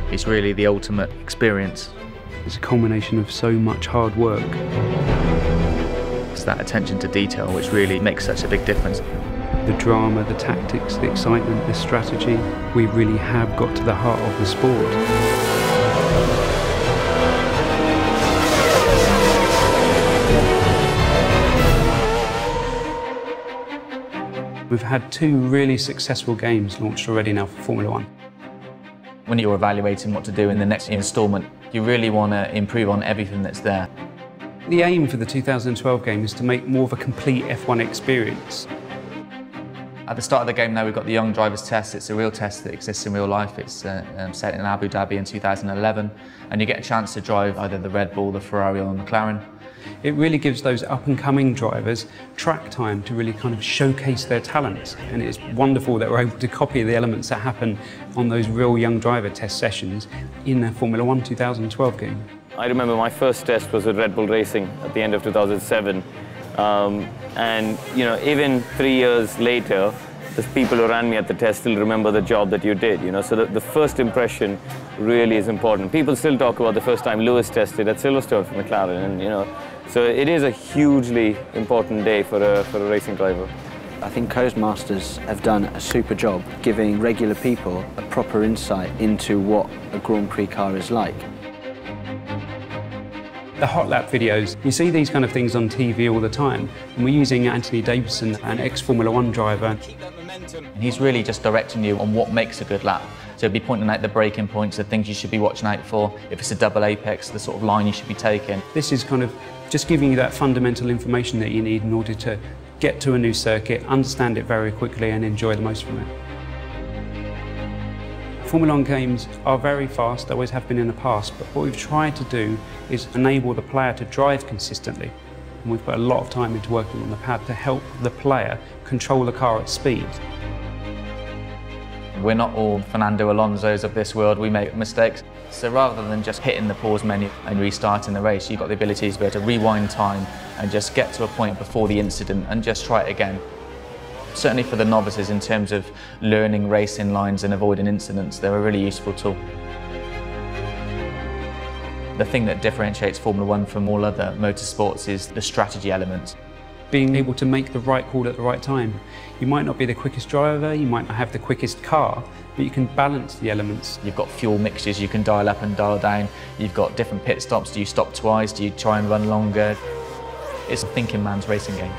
It's really the ultimate experience. It's a culmination of so much hard work. It's that attention to detail which really makes such a big difference. The drama, the tactics, the excitement, the strategy, we really have got to the heart of the sport. We've had 2 really successful games launched already now for Formula 1. When you're evaluating what to do in the next instalment, you really want to improve on everything that's there. The aim for the 2012 game is to make more of a complete F1 experience. At the start of the game now, we've got the Young Drivers Test. It's a real test that exists in real life. It's set in Abu Dhabi in 2011, and you get a chance to drive either the Red Bull, the Ferrari or the McLaren. It really gives those up-and-coming drivers track time to really kind of showcase their talents, and it's wonderful that we're able to copy the elements that happen on those real young driver test sessions in the Formula 1 2012 game. I remember my first test was with Red Bull Racing at the end of 2007. And you know, even 3 years later, the people who ran me at the test still remember the job that you did, you know, so the first impression really is important. People still talk about the first time Lewis tested at Silverstone for McLaren, and you know, so it is a hugely important day for a racing driver. I think Codemasters have done a super job giving regular people a proper insight into what a Grand Prix car is like. The hot lap videos, you see these kind of things on TV all the time, and we're using Anthony Davidson, an ex-Formula 1 driver. And he's really just directing you on what makes a good lap. So he'll be pointing out the braking points, the things you should be watching out for. If it's a double apex, the sort of line you should be taking. This is kind of just giving you that fundamental information that you need in order to get to a new circuit, understand it very quickly and enjoy the most from it. Formula 1 games are very fast, they always have been in the past, but what we've tried to do is enable the player to drive consistently. And we've put a lot of time into working on the pad to help the player control the car at speed. We're not all Fernando Alonso's of this world, we make mistakes. So rather than just hitting the pause menu and restarting the race, you've got the ability to be able to rewind time and just get to a point before the incident and just try it again. Certainly for the novices, in terms of learning racing lines and avoiding incidents, they're a really useful tool. The thing that differentiates Formula 1 from all other motorsports is the strategy element. Being able to make the right call at the right time. You might not be the quickest driver, you might not have the quickest car, but you can balance the elements. You've got fuel mixtures you can dial up and dial down. You've got different pit stops. Do you stop twice? Do you try and run longer? It's a thinking man's racing game.